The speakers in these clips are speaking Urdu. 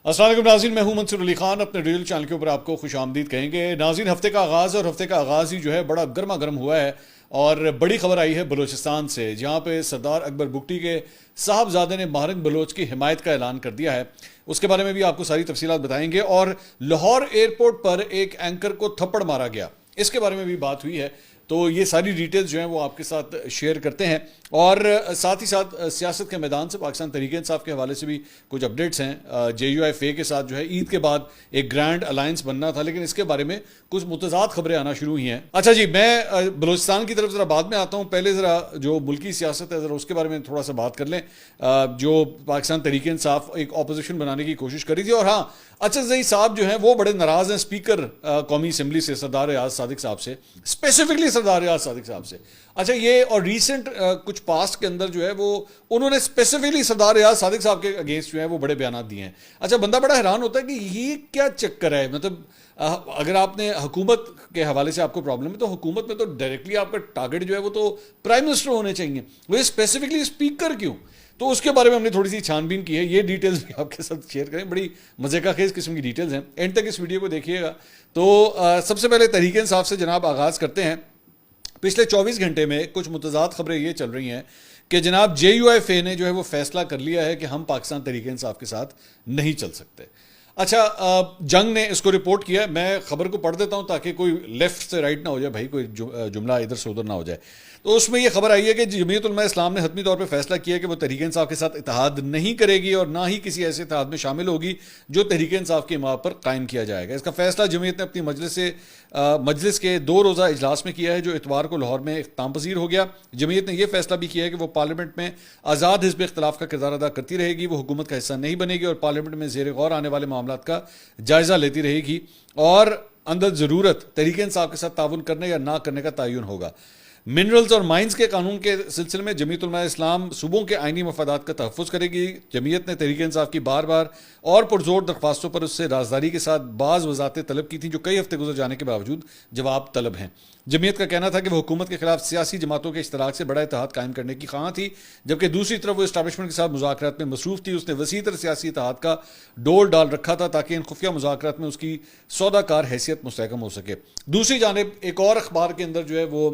السلام علیکم ناظرین، میں ہوں منصور علی خان، اپنے ریل چینل کے اوپر آپ کو خوش آمدید کہیں گے۔ ناظرین، ہفتے کا آغاز ہی جو ہے بڑا گرما گرم ہوا ہے اور بڑی خبر آئی ہے بلوچستان سے، جہاں پہ سردار اکبر بگٹی کے صاحبزادے نے مہرنگ بلوچ کی حمایت کا اعلان کر دیا ہے۔ اس کے بارے میں بھی آپ کو ساری تفصیلات بتائیں گے، اور لاہور ایئرپورٹ پر ایک اینکر کو تھپڑ مارا گیا، اس کے بارے میں بھی بات ہوئی ہے، تو یہ ساری ڈیٹیلز جو ہیں وہ آپ کے ساتھ شیئر کرتے ہیں، اور ساتھ ہی ساتھ سیاست کے میدان سے پاکستان تحریک انصاف کے حوالے سے بھی کچھ اپڈیٹس ہیں۔ JUIFA کے ساتھ جو ہے عید کے بعد ایک گرینڈ الائنس بننا تھا، لیکن اس کے بارے میں کچھ متضاد خبریں آنا شروع ہوئی ہیں۔ اچھا جی، میں بلوچستان کی طرف ذرا بعد میں آتا ہوں، پہلے ذرا جو ملکی سیاست ہے ذرا اس کے بارے میں تھوڑا سا بات کر لیں۔ جو پاکستان تحریک انصاف ایک اپوزیشن بنانے کی کوشش کری تھی، اور ہاں، اچھا صاحب جو ہیں وہ بڑے ناراض ہیں اسپیکر قومی اسمبلی سے، سردار ریاض صادق صاحب سے، اسپیسیفکلی سردار ریاض صادق صاحب سے۔ اچھا، یہ اور ریسنٹ کچھ پاسٹ کے اندر جو ہے وہ انہوں نے اسپیسیفکلی سردار ریاض صادق صاحب کے اگینسٹ جو ہے وہ بڑے بیانات دیے ہیں۔ اچھا، بندہ بڑا حیران ہوتا ہے کہ یہ کیا چکر ہے، مطلب اگر آپ نے حکومت کے حوالے سے آپ کو پرابلم ہے تو حکومت میں تو ڈائریکٹلی آپ کا ٹارگٹ جو ہے وہ تو پرائم منسٹر ہونے چاہیے، وہ اسپیسیفکلی اسپیکر کیوں؟ تو اس کے بارے میں ہم نے تھوڑی سی چھان بین کی ہے، یہ ڈیٹیلز بھی آپ کے ساتھ شیئر کریں، بڑی مزے کا خیز قسم کی ڈیٹیلز ہیں، اینڈ تک اس ویڈیو کو دیکھیے گا۔ تو سب سے پہلے تحریک انصاف سے جناب آغاز کرتے ہیں۔ پچھلے 24 گھنٹے میں کچھ متضاد خبریں یہ چل رہی ہیں کہ جناب JUIFA نے جو ہے وہ فیصلہ کر لیا ہے کہ ہم پاکستان تحریک انصاف کے ساتھ نہیں چل سکتے۔ اچھا، جنگ نے اس کو رپورٹ کیا، میں خبر کو پڑھ دیتا ہوں تاکہ کوئی لیفٹ سے رائٹ نہ ہو جائے بھائی، کوئی جملہ ادھر سے ادھر نہ ہو جائے۔ تو اس میں یہ خبر آئی ہے کہ جمعیت علماء اسلام نے حتمی طور پہ فیصلہ کیا کہ وہ تحریک انصاف کے ساتھ اتحاد نہیں کرے گی اور نہ ہی کسی ایسے اتحاد میں شامل ہوگی جو تحریک انصاف کی ماں پر قائم کیا جائے گا۔ اس کا فیصلہ جمعیت نے اپنی مجلس کے 2 روزہ اجلاس میں کیا ہے، جو اتوار کو لاہور میں اختتام پذیر ہو گیا۔ جمعیت نے یہ فیصلہ بھی کیا ہے کہ وہ پارلیمنٹ میں آزاد حزب اختلاف کا کردار ادا کرتی رہے گی، وہ حکومت کا حصہ نہیں بنے گی اور پارلیمنٹ میں زیر غور آنے والے معاملات کا جائزہ لیتی رہے گی، اور اندر ضرورت تحریک انصاف کے ساتھ تعاون کرنے یا نہ کرنے کا تعین ہوگا۔ منرلز اور مائنز کے قانون کے سلسلے میں جمعیت علماء اسلام صوبوں کے آئینی مفادات کا تحفظ کرے گی۔ جمعیت نے تحریک انصاف کی بار بار اور پرزور درخواستوں پر اس سے رازداری کے ساتھ بعض وضاحتیں طلب کی تھیں، جو کئی ہفتے گزر جانے کے باوجود جواب طلب ہیں۔ جمعیت کا کہنا تھا کہ وہ حکومت کے خلاف سیاسی جماعتوں کے اشتراک سے بڑا اتحاد قائم کرنے کی خواہاں تھی، جبکہ دوسری طرف وہ اسٹیبلشمنٹ کے ساتھ مذاکرات میں مصروف تھی۔ اس نے وسیع تر سیاسی اتحاد کا ڈول ڈال رکھا تھا تاکہ ان خفیہ مذاکرات میں اس کی سودا کار حیثیت مستحکم ہو سکے۔ دوسری جانب ایک اور اخبار کے اندر جو ہے وہ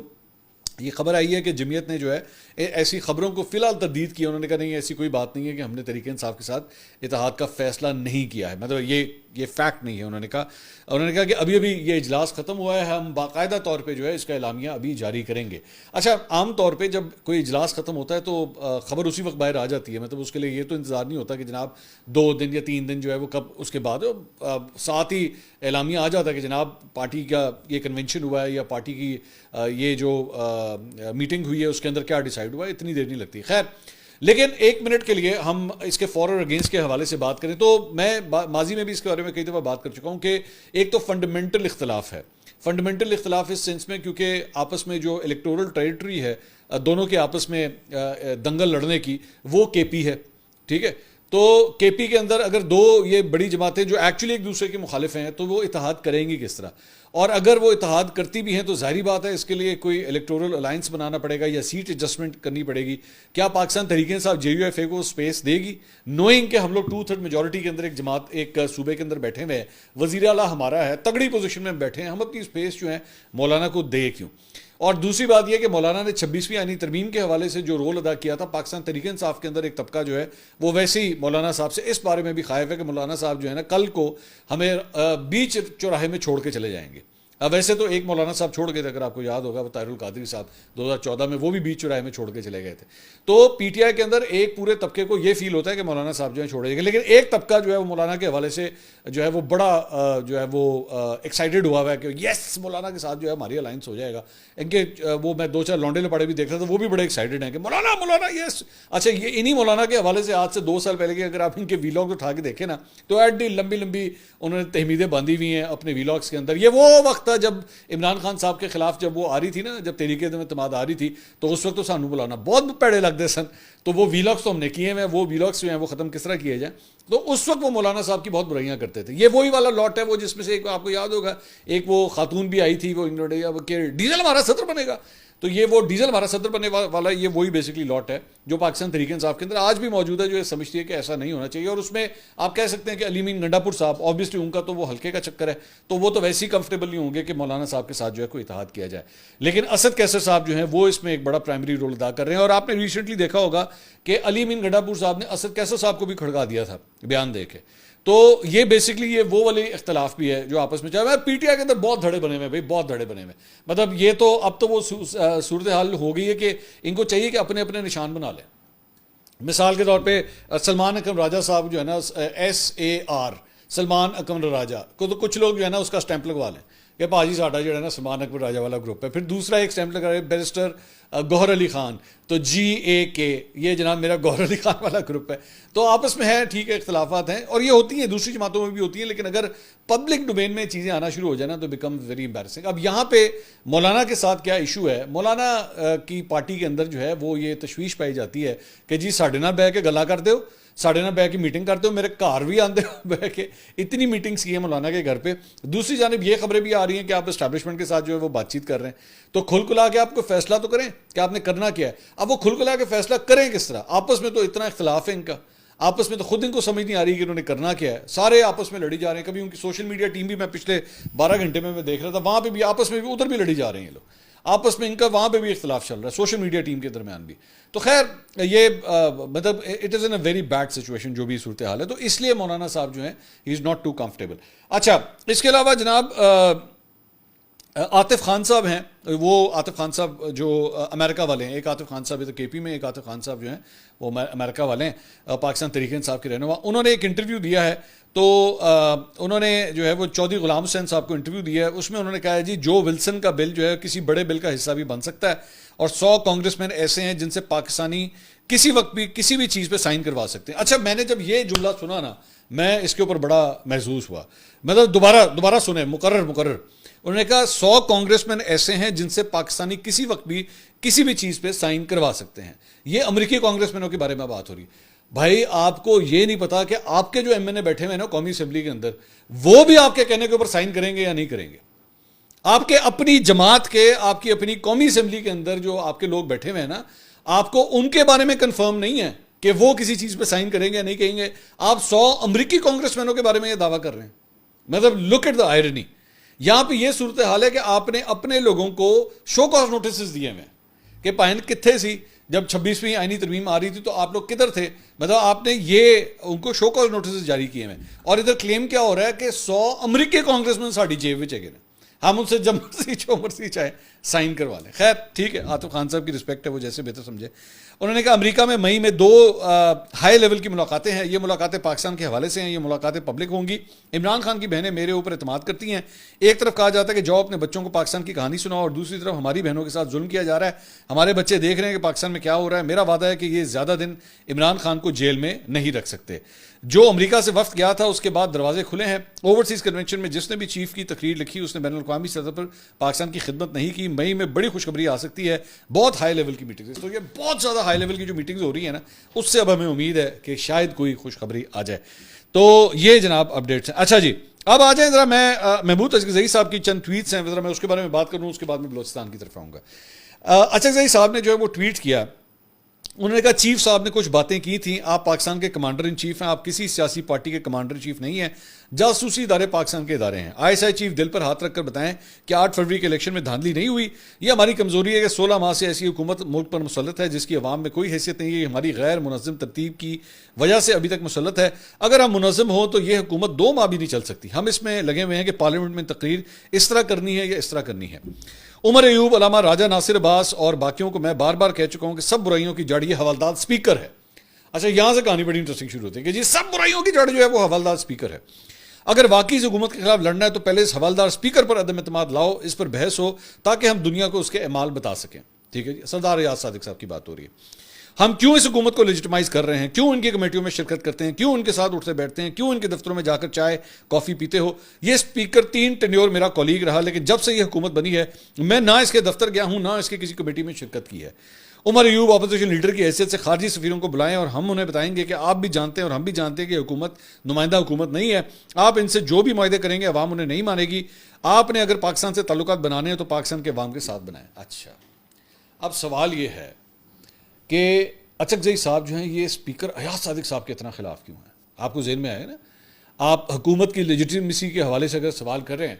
یہ خبر آئی ہے کہ جمعیت نے جو ہے ایسی خبروں کو فی الحال تردید کی، انہوں نے کہا نہیں، ایسی کوئی بات نہیں ہے کہ ہم نے تحریک انصاف کے ساتھ اتحاد کا فیصلہ نہیں کیا ہے، مطلب یہ فیکٹ نہیں ہے۔ انہوں نے کہا کہ ابھی یہ اجلاس ختم ہوا ہے، ہم باقاعدہ طور پہ جو ہے اس کا اعلامیہ ابھی جاری کریں گے۔ اچھا، عام طور پہ جب کوئی اجلاس ختم ہوتا ہے تو خبر اسی وقت باہر آ جاتی ہے، مطلب اس کے لیے یہ تو انتظار نہیں ہوتا کہ جناب 2 دن یا 3 دن جو ہے وہ کب اس کے بعد ساتھ ہی اعلامیہ آ جاتا ہے کہ جناب پارٹی کا یہ کنونشن ہوا ہے یا پارٹی کی یہ جو میٹنگ ہوئی ہے اس کے اندر کیا ڈیسائیڈ ہوا ہے، اتنی دیر نہیں لگتی۔ خیر، لیکن 1 منٹ کے لیے ہم اس کے فور اور اگینسٹ کے حوالے سے بات کریں تو میں ماضی میں بھی اس کے بارے میں کئی دفعہ بات کر چکا ہوں کہ ایک تو فنڈامنٹل اختلاف ہے، فنڈامنٹل اختلاف اس سینس میں کیونکہ آپس میں جو الیکٹورل ٹریٹری ہے دونوں کے آپس میں دنگل لڑنے کی، وہ KP ہے، ٹھیک ہے؟ تو KP کے اندر اگر 2 یہ بڑی جماعتیں جو ایکچولی ایک دوسرے کے مخالف ہیں تو وہ اتحاد کریں گی کس طرح؟ اور اگر وہ اتحاد کرتی بھی ہیں تو ظاہری بات ہے اس کے لیے کوئی الیکٹورل الائنس بنانا پڑے گا یا سیٹ ایڈجسٹمنٹ کرنی پڑے گی۔ کیا پاکستان تحریک انصاف JUIFA کو سپیس دے گی، نوئنگ کہ ہم لوگ 2/3 میجورٹی کے اندر ایک صوبے کے اندر بیٹھے ہوئے ہیں، وزیر اعلیٰ ہمارا ہے، تگڑی پوزیشن میں بیٹھے ہیں، ہم اپنی سپیس جو ہے مولانا کو دے کیوں؟ اور دوسری بات یہ کہ مولانا نے 26ویں آئینی ترمیم کے حوالے سے جو رول ادا کیا تھا، پاکستان تحریک انصاف کے اندر ایک طبقہ جو ہے وہ ویسے ہی مولانا صاحب سے اس بارے میں بھی خائف ہے کہ مولانا صاحب جو ہے نا کل کو ہمیں بیچ چوراہے میں چھوڑ کے چلے جائیں گے۔ ویسے تو ایک مولانا صاحب چھوڑ گئے تھے، اگر آپ کو یاد ہوگا، وہ طاہر القادری صاحب 2014 میں وہ بھی بیچ چوراہے میں چھوڑ کے چلے گئے تھے۔ تو PTI کے اندر ایک پورے طبقے کو یہ فیل ہوتا ہے کہ مولانا صاحب جو ہے چھوڑے گئے، لیکن ایک طبقہ جو ہے وہ مولانا کے حوالے سے جو ہے وہ بڑا جو ہے وہ ایکسائٹیڈ ہوا ہے کہ یس مولانا کے ساتھ جو ہے ہماری الائنس ہو جائے گا۔ ان کے وہ میں 2-4 لونڈے لپاڑے بھی دیکھ رہا تھا، وہ بھی بڑے ایکسائٹیڈ ہیں کہ مولانا یس۔ اچھا، یہ انہی مولانا کے حوالے سے آج سے 2 سال پہلے کے اگر آپ ان کے ویلاگ اٹھا کے دیکھیں نا تو ایڈی لمبی انہوں نے تحمیدیں باندھی ہوئی ہیں اپنے ویلاگس کے اندر۔ یہ وہ وقت تھا جب عمران خان صاحب کے خلاف جب وہ آ رہی تھی نا، جب تحریک اعتماد آ رہی تھی تو اس وقت تو سانو بلانا بہت پیڑے لگتے سن، تو وہ ویلاگس تو ہم نے کیے ہیں، وہ ویلاگس جو ہیں وہ ختم کس طرح کیے جائیں، تو اس وقت وہ مولانا صاحب کی بہت برائیاں کرتے تھے۔ یہ وہی والا لاٹ ہے وہ جس میں سے ایک آپ کو یاد ہوگا ایک وہ خاتون بھی آئی تھی، وہ کہ ڈیزل ہمارا صدر بنے گا، تو یہ وہ ڈیزل ہمارا صدر بننے والا یہ وہی بیسکلی لاٹ ہے جو پاکستان تحریک انصاف کے اندر آج بھی موجود ہے، جو یہ سمجھتی ہے کہ ایسا نہیں ہونا چاہیے. اور اس میں آپ کہہ سکتے ہیں کہ علی امین گنڈا پور صاحب آبویسلی ان کا تو وہ ہلکے کا چکر ہے، تو وہ تو ویسے ہی کمفرٹیبل نہیں ہوں گے کہ مولانا صاحب کے ساتھ جو ہے کوئی اتحاد کیا جائے. لیکن اسد کیسر صاحب جو ہیں وہ اس میں ایک بڑا پرائمری رول ادا کر رہے ہیں. اور آپ نے ریسنٹلی دیکھا ہوگا کہ علی امین گنڈا پور صاحب نے اسد کیسر صاحب کو بھی کھڑکا دیا تھا بیان دے کے. تو یہ بیسکلی یہ وہ والے اختلاف بھی ہے جو آپس میں چاہے. پی ٹی آئی کے اندر بہت دھڑے بنے ہوئے بھائی، بہت دھڑے بنے ہوئے. مطلب یہ تو اب تو وہ صورتحال ہو گئی ہے کہ ان کو چاہیے کہ اپنے اپنے نشان بنا لیں. مثال کے طور پہ سلمان اکرم راجہ صاحب جو ہے نا SAR سلمان اکرم راجہ کو تو کچھ لوگ جو ہے نا اس کا سٹیمپ لگوا لیں کہ بھاجی ساڈا جو ہے نا سلمان اکرم راجہ والا گروپ ہے. پھر دوسرا ایک سٹیمپ لگا رہے بیرسٹر گوہر علی خان، تو GAK یہ جناب میرا گوہر علی خان والا گروپ ہے. تو آپس میں ہے ٹھیک ہے، اختلافات ہیں اور یہ ہوتی ہیں، دوسری جماعتوں میں بھی ہوتی ہیں، لیکن اگر پبلک ڈومین میں چیزیں آنا شروع ہو جائیں نا تو بیکم ویری امبیرسنگ. اب یہاں پہ مولانا کے ساتھ کیا ایشو ہے، مولانا کی پارٹی کے اندر جو ہے وہ یہ تشویش پائی جاتی ہے کہ جی ساڈے نال بہ کے گلا کر دیو، ساڈے نال بہ کے میٹنگ کرتے ہو، میرے گھر بھی آندے ہو بہ کے. اتنی میٹنگس کی ہیں مولانا کے گھر پہ. دوسری جانب یہ خبریں بھی آ رہی ہیں کہ آپ اسٹیبلشمنٹ کے ساتھ جو ہے وہ بات چیت کر رہے ہیں. تو کھل کھلا کے آپ کو فیصلہ تو کریں کہ آپ نے کرنا کیا ہے. اب وہ کھل کھلا کے فیصلہ کریں کس طرح؟ آپس میں تو اتنا اختلاف ہے ان کا، آپس میں تو خود ان کو سمجھ نہیں آ رہی کہ انہوں نے کرنا کیا ہے. سارے آپس میں لڑی جا رہے ہیں. کبھی ان کی سوشل میڈیا ٹیم بھی میں پچھلے 12 گھنٹے میں دیکھ رہا تھا، وہاں پہ بھی آپس میں بھی ادھر بھی لڑی جا رہے ہیں لوگ، آپس میں ان کا وہاں پہ بھی اختلاف چل رہا ہے سوشل میڈیا ٹیم کے درمیان بھی. تو خیر یہ مطلب it is an a very bad situation جو بھی صورتحال ہے. تو اس لیے مولانا صاحب جو ہیں ہی از ناٹ ٹو کمفرٹیبل. اچھا اس کے علاوہ جناب عاطف خان صاحب ہیں، وہ عاطف خان صاحب جو امریکہ والے ہیں، ایک عاطف خان صاحب تو KP میں، ایک عاطف خان صاحب جو ہیں وہ امریکہ والے ہیں، پاکستان تحریک انصاف کے رہنما. انہوں نے ایک انٹرویو دیا ہے، تو انہوں نے جو ہے وہ چودھری غلام حسین صاحب کو انٹرویو دیا ہے. اس میں انہوں نے کہا ہے جی جو ولسن کا بل جو ہے کسی بڑے بل کا حصہ بھی بن سکتا ہے، اور 100 کانگریس مین ایسے ہیں جن سے پاکستانی کسی وقت بھی کسی بھی چیز پہ سائن کروا سکتے ہیں. اچھا میں نے جب یہ جملہ سنا نا میں اس کے اوپر بڑا محظوظ ہوا. مطلب دوبارہ سنیں، مقرر انہوں نے کہا 100 کانگریس مین ایسے ہیں جن سے پاکستانی کسی وقت بھی کسی بھی چیز پہ سائن کروا سکتے ہیں. یہ امریکی کانگریس مینوں کے بارے میں بات ہو رہی ہے. بھائی آپ کو یہ نہیں پتا کہ آپ کے جو MNA بیٹھے ہوئے ہیں نا قومی اسمبلی کے اندر، وہ بھی آپ کے کہنے کے اوپر سائن کریں گے یا نہیں کریں گے؟ آپ کے اپنی جماعت کے، آپ کی اپنی قومی اسمبلی کے اندر جو آپ کے لوگ بیٹھے ہوئے ہیں نا، آپ کو ان کے بارے میں کنفرم نہیں ہے کہ وہ کسی چیز پہ سائن کریں گے یا نہیں کہیں گے. آپ 100 امریکی کانگریس مینوں کے بارے میں یہ دعویٰ کر ررہے ہیں. مطلب لک ایٹ دا آئرنی. یہاں پہ یہ صورتحال ہے کہ آپ نے اپنے لوگوں کو شو کاز نوٹسز دیے ہوئے کہ پائن کتھے سی جب 26ویں آئینی ترمیم آ رہی تھی تو آپ لوگ کدھر تھے. مطلب آپ نے یہ ان کو شو کاز نوٹسز جاری کیے ہوئے. اور ادھر کلیم کیا ہو رہا ہے کہ 100 امریکی کانگریس مین ساڑی جیب میں چلے گئے، ہم ان سے جب مرضی جو مرضی چاہے سائن کروا لیں. خیر ٹھیک ہے، عاطف خان صاحب کی رسپیکٹ ہے، وہ جیسے بہتر سمجھے. انہوں نے کہا امریکہ میں مئی میں 2 ہائی لیول کی ملاقاتیں ہیں. یہ ملاقاتیں پاکستان کے حوالے سے ہیں، یہ ملاقاتیں پبلک ہوں گی. عمران خان کی بہنیں میرے اوپر اعتماد کرتی ہیں. ایک طرف کہا جاتا ہے کہ جاؤ اپنے بچوں کو پاکستان کی کہانی سناؤ، اور دوسری طرف ہماری بہنوں کے ساتھ ظلم کیا جا رہا ہے. ہمارے بچے دیکھ رہے ہیں کہ پاکستان میں کیا ہو رہا ہے. میرا وعدہ ہے کہ یہ زیادہ دن عمران خان کو جیل میں نہیں رکھ سکتے. جو امریکہ سے وفد گیا تھا اس کے بعد دروازے کھلے ہیں. اوورسیز کنونشن میں جس نے بھی چیف کی تقریر لکھی اس نے بین الاقوامی سطح پر پاکستان کی خدمت نہیں کی. مئی میں بڑی خوشخبری آ سکتی ہے، بہت ہائی لیول کی میٹنگز. تو یہ بہت زیادہ ہائی لیول کی جو میٹنگز ہو رہی ہیں نا، اس سے اب ہمیں امید ہے کہ شاید کوئی خوشخبری آ جائے. تو یہ جناب اپڈیٹس ہیں. اچھا جی اب آ جائیں ذرا، میں محمود اصغری صاحب کی چند ٹویٹس ہیں، ذرا میں اس کے بارے میں بات کروں، اس کے بعد میں بلوچستان کی طرف آؤں گا. اصغری صاحب نے جو ہے وہ ٹویٹ کیا. انہوں نے کہا چیف صاحب نے کچھ باتیں کی تھیں، آپ پاکستان کے کمانڈر ان چیف ہیں، آپ کسی سیاسی پارٹی کے کمانڈر ان چیف نہیں ہیں. جاسوسی ادارے پاکستان کے ادارے ہیں. ISI چیف دل پر ہاتھ رکھ کر بتائیں کہ 8 فروری کے الیکشن میں دھاندلی نہیں ہوئی. یہ ہماری کمزوری ہے کہ 16 ماہ سے ایسی حکومت ملک پر مسلط ہے جس کی عوام میں کوئی حیثیت نہیں ہے. یہ ہماری غیر منظم ترتیب کی وجہ سے ابھی تک مسلط ہے. اگر ہم منظم ہوں تو یہ حکومت 2 ماہ بھی نہیں چل سکتی. ہم اس میں لگے ہوئے ہیں کہ پارلیمنٹ میں تقریر اس طرح کرنی ہے یا اس طرح کرنی ہے. عمر ایوب، علامہ راجہ ناصر عباس اور باقیوں کو میں بار بار کہہ چکا ہوں کہ سب برائیوں کی جڑ یہ حوالدار اسپیکر ہے. اچھا یہاں سے کہانی بڑی انٹرسٹنگ شروع ہوتی ہے کہ جی سب برائیوں کی جڑ جو ہے وہ حوالدار اسپیکر ہے. اگر واقعی اس حکومت کے خلاف لڑنا ہے تو پہلے اس حوالدار اسپیکر پر عدم اعتماد لاؤ، اس پر بحث ہو تاکہ ہم دنیا کو اس کے اعمال بتا سکیں. ٹھیک ہے جی، سردار ریاض صادق صاحب کی بات ہو رہی ہے. ہم کیوں اس حکومت کو لیجٹمائز کر رہے ہیں، کیوں ان کی کمیٹیوں میں شرکت کرتے ہیں، کیوں ان کے ساتھ اٹھتے بیٹھتے ہیں، کیوں ان کے دفتروں میں جا کر چائے کافی پیتے ہو. یہ اسپیکر 3 ٹینیور میرا کولیگ رہا، لیکن جب سے یہ حکومت بنی ہے میں نہ اس کے دفتر گیا ہوں، نہ اس کے کسی کمیٹی میں شرکت کی ہے. عمر ایوب اپوزیشن لیڈر کی حیثیت سے خارجی سفیروں کو بلائیں اور ہم انہیں بتائیں گے کہ آپ بھی جانتے ہیں اور ہم بھی جانتے ہیں کہ حکومت نمائندہ حکومت نہیں ہے. آپ ان سے جو بھی معاہدے کریں گے عوام انہیں نہیں مانے گی. آپ نے اگر پاکستان سے تعلقات بنانے ہیں تو پاکستان کے عوام کے ساتھ بنائیں. اچھا اب سوال یہ ہے کہ اچکزئی صاحب جو ہیں یہ اسپیکر ایاز صادق صاحب کے اتنا خلاف کیوں ہیں؟ آپ کو ذہن میں آئے نا، آپ حکومت کی لیجیٹیمیسی کے حوالے سے اگر سوال کر رہے ہیں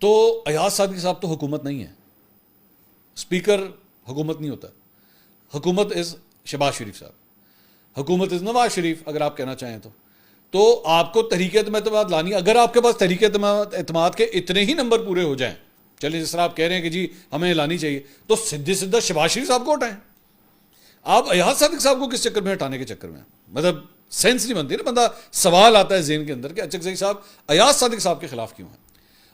تو ایاز صادق صاحب تو حکومت نہیں ہے، اسپیکر حکومت نہیں ہوتا، حکومت از شہباز شریف صاحب، حکومت از نواز شریف اگر آپ کہنا چاہیں تو آپ کو تحریک اعتماد لانی، اگر آپ کے پاس تحریک اعتماد کے اتنے ہی نمبر پورے ہو جائیں، چلیں جس طرح آپ کہہ رہے ہیں کہ جی ہمیں لانی چاہیے، تو سیدھا شہباز شریف صاحب کو ہٹائیں۔ آپ ایاز صادق صاحب کو کس چکر میں ہٹانے کے چکر میں؟ مطلب سینس نہیں بنتی نا، بندہ سوال آتا ہے ذہن کے اندر کہ اچکزئی صاحب ایاز صادق صاحب کے خلاف کیوں ہیں؟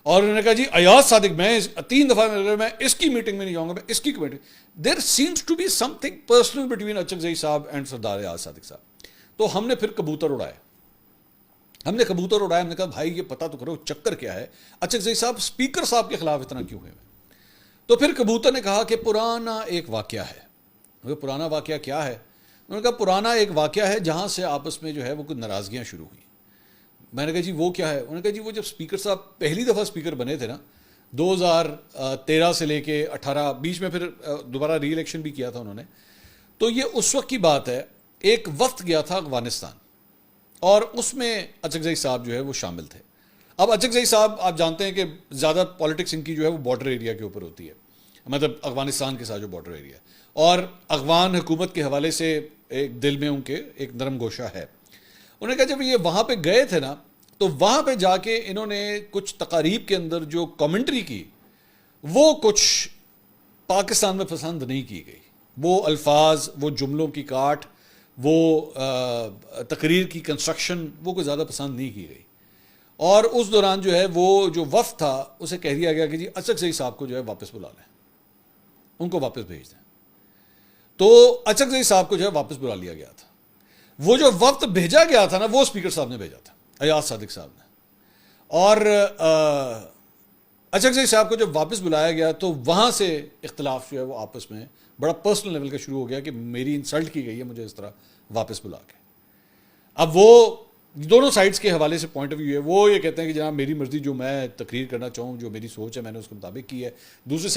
اور انہوں نے کہا جی ایاز صادق، میں 3 دفعہ میں اس کی میٹنگ میں نہیں جاؤں گا، میں اس کی committee, there seems to be something personal between Achakzai صاحب اینڈ سردار ایاز صادق صاحب۔ تو ہم نے پھر کبوتر اڑایا، ہم نے کہا بھائی یہ پتہ تو کرو چکر کیا ہے، اچکزئی صاحب اسپیکر صاحب کے خلاف اتنا کیوں ہوئے؟ تو پھر کبوتر نے کہا کہ پرانا ایک واقعہ ہے۔ وہ پرانا واقعہ کیا ہے؟ انہوں نے کہا پرانا ایک واقعہ ہے جہاں سے آپس میں جو ہے وہ کچھ ناراضگیاں شروع ہوئیں۔ میں نے کہا جی وہ کیا ہے؟ انہوں نے کہا جی وہ جب اسپیکر صاحب پہلی دفعہ اسپیکر بنے تھے نا، 2013 سے لے کے 18، بیچ میں پھر دوبارہ ری الیکشن بھی کیا تھا انہوں نے، تو یہ اس وقت کی بات ہے، ایک وقت گیا تھا افغانستان اور اس میں اچکزئی صاحب جو ہے وہ شامل تھے۔ اب اچکزئی صاحب آپ جانتے ہیں کہ زیادہ پالیٹکس ان کی جو ہے وہ بارڈر ایریا کے اوپر ہوتی ہے، مطلب افغانستان کے ساتھ جو بارڈر ایریا ہے، اور افغان حکومت کے حوالے سے ایک دل میں ان کے ایک نرم گوشہ ہے۔ انہوں نے کہا جب یہ وہاں پہ گئے تھے نا، تو وہاں پہ جا کے انہوں نے کچھ تقاریب کے اندر جو کامنٹری کی وہ کچھ پاکستان میں پسند نہیں کی گئی، وہ الفاظ، وہ جملوں کی کاٹ، وہ تقریر کی کنسٹرکشن، وہ کوئی زیادہ پسند نہیں کی گئی، اور اس دوران جو ہے وہ جو وفد تھا اسے کہہ دیا گیا کہ جی اچکزئی صاحب کو جو ہے واپس بلا لیں، ان کو واپس بھیج دیں۔ تو اچکزئی صاحب کو جو ہے واپس بلا لیا گیا تھا۔ وہ جو وفد بھیجا گیا تھا نا، وہ اسپیکر صاحب نے بھیجا تھا، ایاز صادق صاحب نے، اور اچکزئی صاحب کو جب واپس بلایا گیا تو وہاں سے اختلاف جو ہے وہ آپس میں بڑا پرسنل لیول کا شروع ہو گیا کہ میری انسلٹ کی گئی ہے مجھے اس طرح واپس بلا کے۔ اب وہ دونوں سائڈز کے حوالے سے پوائنٹ آف ویو ہے، وہ یہ کہتے ہیں کہ جناب میری مرضی، جو میں تقریر کرنا چاہوں، جو میری سوچ ہے میں نے اس کے مطابق کی ہے۔ دوسری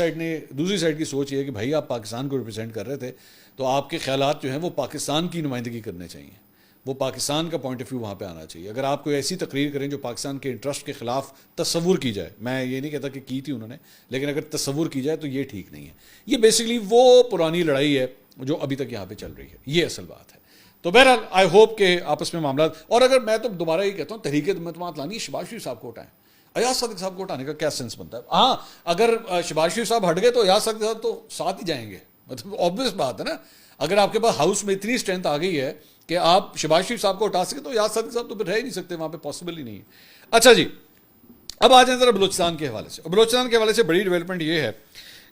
سائڈ کی سوچ یہ ہے کہ بھائی آپ پاکستان کو ریپرزینٹ کر رہے تھے تو آپ کے خیالات جو ہیں وہ پاکستان کی نمائندگی کرنے چاہیے، وہ پاکستان کا پوائنٹ آف ویو وہاں پہ آنا چاہیے۔ اگر آپ کوئی ایسی تقریر کریں جو پاکستان کے انٹرسٹ کے خلاف تصور کی جائے، میں یہ نہیں کہتا کہ کی تھی انہوں نے، لیکن اگر تصور کی جائے تو یہ ٹھیک نہیں ہے۔ یہ بیسیکلی وہ پرانی لڑائی ہے جو ابھی تک یہاں پہ چل رہی ہے، یہ اصل بات ہے۔ تو بہرحال آئی ہوپ کہ آپس میں معاملات، اور اگر میں تو دوبارہ یہ کہتا ہوں تحریک اعتماد لانی، شہباز شریف صاحب کو ہٹائیں، ایاز صادق صاحب کو ہٹانے کا کیا سینس بنتا ہے؟ ہاں اگر شہباز شریف صاحب ہٹ گئے تو ایاز صادق صاحب تو ساتھ ہی جائیں گے، مطلب آبویس بات ہے نا۔ اگر آپ کے پاس ہاؤس میں اتنی اسٹرینتھ آ گئی ہے کہ آپ شہباز شریف صاحب کو ہٹا سکیں تو ایاز صادق صاحب تو پھر رہ ہی نہیں سکتے وہاں پہ، پاسبل ہی نہیں ہے۔ اچھا جی، اب آ جائیں ذرا بلوچستان کے حوالے سے۔ بلوچستان کے حوالے سے بڑی ڈیولپمنٹ یہ ہے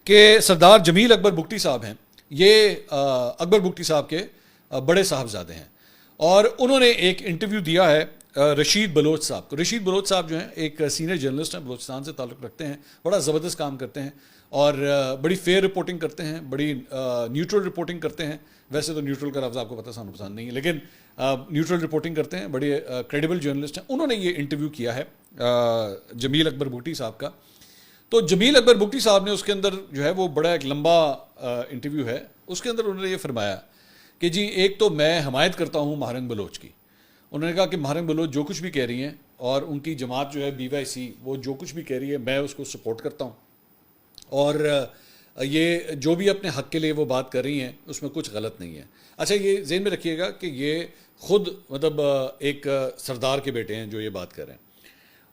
کہ سردار جمیل اکبر بگٹی صاحب ہیں، یہ اکبر بگٹی صاحب کے بڑے صاحبزادے ہیں، اور انہوں نے ایک انٹرویو دیا ہے رشید بلوچ صاحب کو۔ رشید بلوچ صاحب جو ہیں ایک سینئر جرنلسٹ ہیں، بلوچستان سے تعلق رکھتے ہیں، بڑا زبردست کام کرتے ہیں اور بڑی فیئر رپورٹنگ کرتے ہیں، بڑی نیوٹرل رپورٹنگ کرتے ہیں۔ ویسے تو نیوٹرل کا لفظ آپ کو پتہ سانو پسند نہیں ہے، لیکن نیوٹرل رپورٹنگ کرتے ہیں، بڑے کریڈیبل جرنلسٹ ہیں۔ انہوں نے یہ انٹرویو کیا ہے جمیل اکبر بگٹی صاحب کا۔ تو جمیل اکبر بگٹی صاحب نے اس کے اندر جو ہے وہ بڑا ایک لمبا انٹرویو ہے، اس کے اندر انہوں نے یہ فرمایا کہ جی ایک تو میں حمایت کرتا ہوں مہرنگ بلوچ کی۔ انہوں نے کہا کہ مہرنگ بلوچ جو کچھ بھی کہہ رہی ہیں اور ان کی جماعت جو ہے BYC وہ جو کچھ بھی کہہ رہی ہے میں اس کو سپورٹ کرتا ہوں، اور یہ جو بھی اپنے حق کے لیے وہ بات کر رہی ہیں اس میں کچھ غلط نہیں ہے۔ اچھا یہ ذہن میں رکھیے گا کہ یہ خود مطلب ایک سردار کے بیٹے ہیں جو یہ بات کر رہے ہیں۔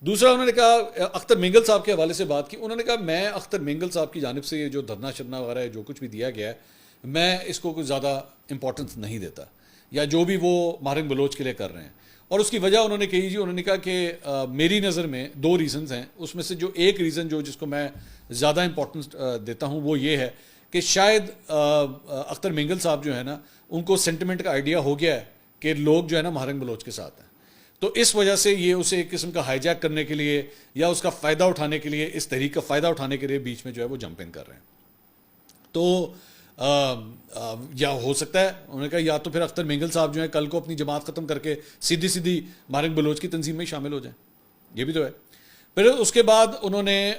دوسرا انہوں نے کہا اختر مینگل صاحب کے حوالے سے بات کی، انہوں نے کہا میں اختر مینگل صاحب کی جانب سے یہ جو دھرنا شرنا وغیرہ ہے جو کچھ بھی دیا گیا ہے میں اس کو کوئی زیادہ امپورٹنس نہیں دیتا، یا جو بھی وہ مہرنگ بلوچ کے لیے کر رہے ہیں۔ اور اس کی وجہ انہوں نے کہی جی، انہوں نے کہا کہ میری نظر میں 2 ریزنز ہیں، اس میں سے جو ایک ریزن جس کو میں زیادہ امپورٹنس دیتا ہوں وہ یہ ہے کہ شاید اختر مینگل صاحب جو ہے نا ان کو سینٹیمنٹ کا آئیڈیا ہو گیا ہے کہ لوگ جو ہے نا مہرنگ بلوچ کے ساتھ ہیں، تو اس وجہ سے یہ اسے ایک قسم کا ہائی جیک کرنے کے لیے یا اس کا فائدہ اٹھانے کے لیے، اس تحریک کا فائدہ اٹھانے کے لیے بیچ میں جو ہے وہ جمپ ان کر رہے ہیں۔ تو یا ہو سکتا ہے انہوں نے کہا یا تو پھر اختر مینگل صاحب جو ہیں کل کو اپنی جماعت ختم کر کے سیدھی مہرنگ بلوچ کی تنظیم میں شامل ہو جائیں، یہ بھی تو ہے۔ پھر اس کے بعد انہوں نے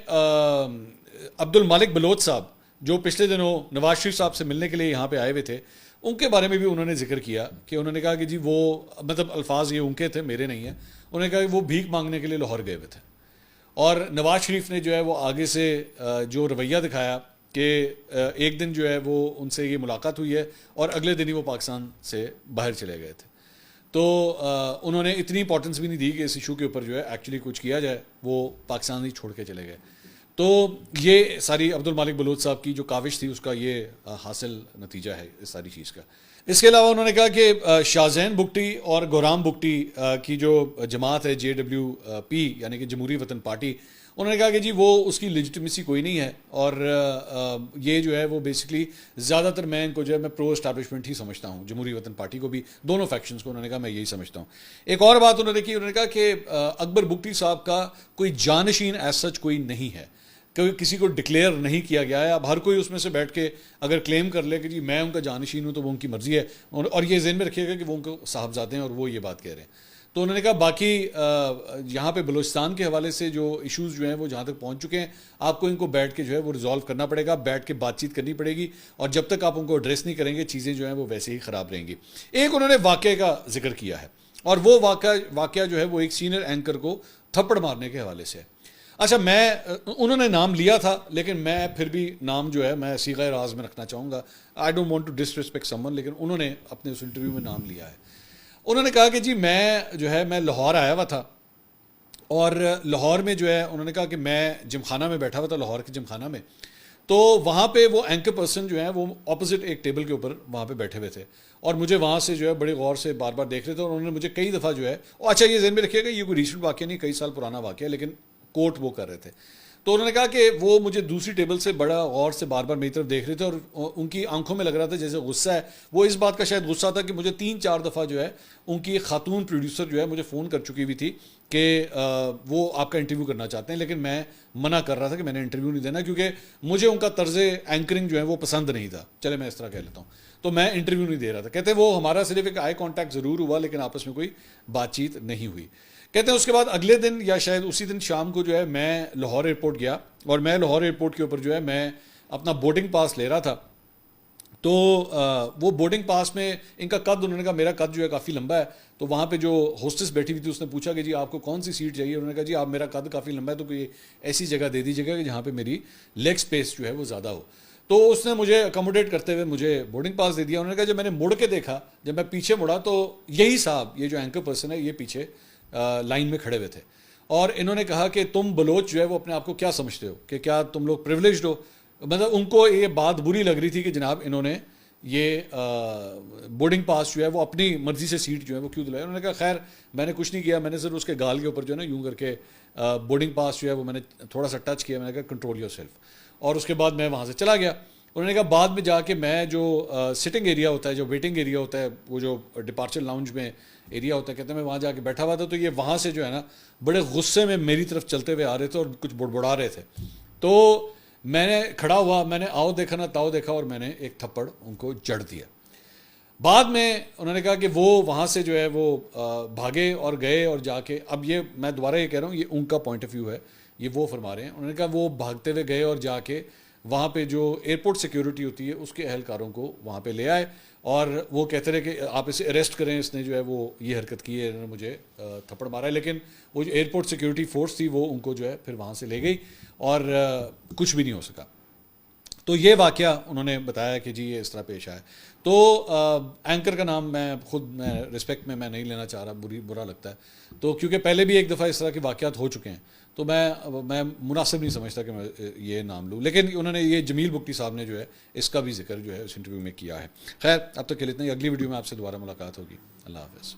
عبد المالک بلوچ صاحب جو پچھلے دنوں نواز شریف صاحب سے ملنے کے لیے یہاں پہ آئے ہوئے تھے، ان کے بارے میں بھی انہوں نے ذکر کیا کہ انہوں نے کہا کہ جی وہ مطلب الفاظ یہ ان کے تھے، میرے نہیں ہیں، انہوں نے کہا کہ وہ بھیک مانگنے کے لیے لاہور گئے ہوئے تھے، اور نواز شریف نے جو ہے وہ آگے سے جو رویہ دکھایا کہ ایک دن جو ہے وہ ان سے یہ ملاقات ہوئی ہے اور اگلے دن ہی وہ پاکستان سے باہر چلے گئے تھے. تو انہوں نے اتنی امپورٹنس بھی نہیں دی کہ اس ایشو کے اوپر جو ہے ایکچولی کچھ کیا جائے، وہ پاکستان ہی چھوڑ کے چلے گئے. تو یہ ساری عبد المالک بلوچ صاحب کی جو کاوش تھی اس کا یہ حاصل نتیجہ ہے اس ساری چیز کا. اس کے علاوہ انہوں نے کہا کہ شاہزین بگٹی اور گورام بگٹی کی جو جماعت ہے JWP یعنی کہ جمہوری وطن پارٹی، انہوں نے کہا کہ جی وہ اس کی لیجٹمیسی کوئی نہیں ہے، اور یہ جو ہے وہ بیسکلی زیادہ تر میں ان کو جو ہے میں پرو اسٹیبلشمنٹ ہی سمجھتا ہوں، جمہوری وطن پارٹی کو بھی، دونوں فیکشنز کو انہوں نے کہا میں یہی سمجھتا ہوں. ایک اور بات انہوں نے کی، انہوں نے کہا کہ اکبر بگٹی صاحب کا کوئی جانشین ایز سچ کوئی نہیں ہے، کسی کو ڈکلیئر نہیں کیا گیا ہے. اب ہر کوئی اس میں سے بیٹھ کے اگر کلیم کر لے کہ جی میں ان کا جانشین ہوں تو وہ ان کی مرضی ہے، اور یہ ذہن میں رکھیے گا کہ وہ ان کو صاحبزادے ہیں اور وہ یہ بات کہہ رہے ہیں. تو انہوں نے کہا باقی یہاں پہ بلوچستان کے حوالے سے جو ایشوز جو ہیں وہ جہاں تک پہنچ چکے ہیں، آپ کو ان کو بیٹھ کے جو ہے وہ ریزالو کرنا پڑے گا، بیٹھ کے بات چیت کرنی پڑے گی، اور جب تک آپ ان کو ایڈریس نہیں کریں گے چیزیں جو ہیں وہ ویسے ہی خراب رہیں گی. ایک انہوں نے واقعے کا ذکر کیا ہے، اور وہ واقعہ جو ہے وہ ایک سینئر اینکر کو تھپڑ مارنے کے حوالے سے ہے. اچھا، انہوں نے نام لیا تھا لیکن میں پھر بھی نام جو ہے میں صیغہ راز میں رکھنا چاہوں گا. I don't want to disrespect someone, لیکن انہوں نے اپنے اس انٹرویو میں نام لیا ہے. انہوں نے کہا کہ جی میں لاہور آیا ہوا تھا، اور لاہور میں جو ہے انہوں نے کہا کہ میں جم خانہ میں بیٹھا ہوا تھا، لاہور کے جم خانہ میں. تو وہاں پہ وہ اینکر پرسن جو ہیں وہ اپوزٹ ایک ٹیبل کے اوپر وہاں پہ بیٹھے ہوئے تھے، اور مجھے وہاں سے جو ہے بڑے غور سے بار بار دیکھ رہے تھے، اور انہوں نے مجھے کئی دفعہ جو ہے اچھا یہ ذہن میں رکھیے گا یہ کوئی ریسنٹ واقعہ نہیں، کئی سال پرانا واقعہ ہے، لیکن کوٹ وہ کر رہے تھے. تو انہوں نے کہا کہ وہ مجھے دوسری ٹیبل سے بڑا غور سے بار بار میری طرف دیکھ رہے تھے، اور ان کی آنکھوں میں لگ رہا تھا جیسے غصہ ہے. وہ اس بات کا شاید غصہ تھا کہ مجھے 3-4 دفعہ جو ہے ان کی خاتون پروڈیوسر جو ہے مجھے فون کر چکی ہوئی تھی کہ وہ آپ کا انٹرویو کرنا چاہتے ہیں، لیکن میں منع کر رہا تھا کہ میں نے انٹرویو نہیں دینا، کیونکہ مجھے ان کا طرز اینکرنگ جو ہے وہ پسند نہیں تھا. چلے میں اس طرح کہہ لیتا ہوں، تو میں انٹرویو نہیں دے رہا تھا. کہتے ہیں وہ ہمارا صرف ایک آئی کانٹیکٹ ضرور ہوا، لیکن آپس میں کوئی بات چیت نہیں ہوئی. کہتے ہیں اس کے بعد اگلے دن یا شاید اسی دن شام کو جو ہے میں لاہور ایئرپورٹ گیا، اور میں لاہور ایئرپورٹ کے اوپر جو ہے میں اپنا بورڈنگ پاس لے رہا تھا. تو وہ بورڈنگ پاس میں ان کا قد، انہوں نے کہا میرا قد جو ہے کافی لمبا ہے، تو وہاں پہ جو ہوسٹس بیٹھی ہوئی تھی اس نے پوچھا کہ جی آپ کو کون سی سیٹ چاہیے. انہوں نے کہا جی آپ میرا قد کافی لمبا ہے تو کوئی ایسی جگہ دے دیجیے گا کہ جہاں پہ میری لیگ سپیس جو ہے وہ زیادہ ہو. تو اس نے مجھے اکوموڈیٹ کرتے ہوئے مجھے بورڈنگ پاس دے دیا. انہوں نے کہا جب میں نے مڑ کے دیکھا، جب میں پیچھے مڑا تو یہی صاحب، یہ جو اینکر پرسن ہے، یہ پیچھے لائن میں کھڑے ہوئے تھے، اور انہوں نے کہا کہ تم بلوچ جو ہے وہ اپنے آپ کو کیا سمجھتے ہو، کہ کیا تم لوگ پریولیجڈ ہو. مطلب ان کو یہ بات بری لگ رہی تھی کہ جناب انہوں نے یہ بورڈنگ پاس جو ہے وہ اپنی مرضی سے سیٹ جو ہے وہ کیوں دلائی. انہوں نے کہا خیر میں نے کچھ نہیں کیا، میں نے صرف اس کے گال کے اوپر جو ہے نا یوں کر کے بورڈنگ پاس جو ہے وہ میں نے تھوڑا سا ٹچ کیا. میں نے کہا کنٹرول یور سیلف، اور اس کے بعد میں وہاں سے چلا گیا. انہوں نے کہا بعد میں جا کے میں جو سٹنگ ایریا ہوتا ہے، جو ویٹنگ ایریا ہوتا ہے، وہ جو ڈپارچر لاؤنج میں ایریا ہوتا ہے، کہتے ہیں میں وہاں جا کے بیٹھا ہوا تھا، تو یہ وہاں سے جو ہے نا بڑے غصے میں میری طرف چلتے ہوئے آ رہے تھے اور کچھ بڑبڑا رہے تھے. تو میں نے کھڑا ہوا، میں نے آؤ دیکھا نہ تاؤ دیکھا، اور میں نے ایک تھپڑ ان کو جڑ دیا. بعد میں انہوں نے کہا کہ وہ وہاں سے جو ہے وہ بھاگے اور گئے، اور جا کے اب یہ میں دوبارہ یہ کہہ رہا ہوں یہ ان کا پوائنٹ آف ویو ہے، یہ وہ فرما رہے ہیں. انہوں نے کہا وہ بھاگتے ہوئے گئے اور جا کے وہاں پہ جو ایئرپورٹ سیکیورٹی ہوتی ہے اس کے اہلکاروں کو وہاں پہ لے آئے، اور وہ کہتے رہے کہ آپ اسے اریسٹ کریں، اس نے جو ہے وہ یہ حرکت کی ہے، انہوں نے مجھے تھپڑ مارا ہے. لیکن وہ جو ایئرپورٹ سیکیورٹی فورس تھی وہ ان کو جو ہے پھر وہاں سے لے گئی، اور کچھ بھی نہیں ہو سکا. تو یہ واقعہ انہوں نے بتایا کہ جی یہ اس طرح پیش آیا. تو اینکر کا نام میں خود میں رسپیکٹ میں نہیں لینا چاہ رہا، برا لگتا ہے، تو کیونکہ پہلے بھی ایک دفعہ اس طرح کے واقعات ہو چکے ہیں، تو میں مناسب نہیں سمجھتا کہ میں یہ نام لوں. لیکن انہوں نے یہ جمیل بگٹی صاحب نے جو ہے اس کا بھی ذکر جو ہے اس انٹرویو میں کیا ہے. خیر اب تک کے لیے اتنا ہی، اگلی ویڈیو میں آپ سے دوبارہ ملاقات ہوگی. اللہ حافظ.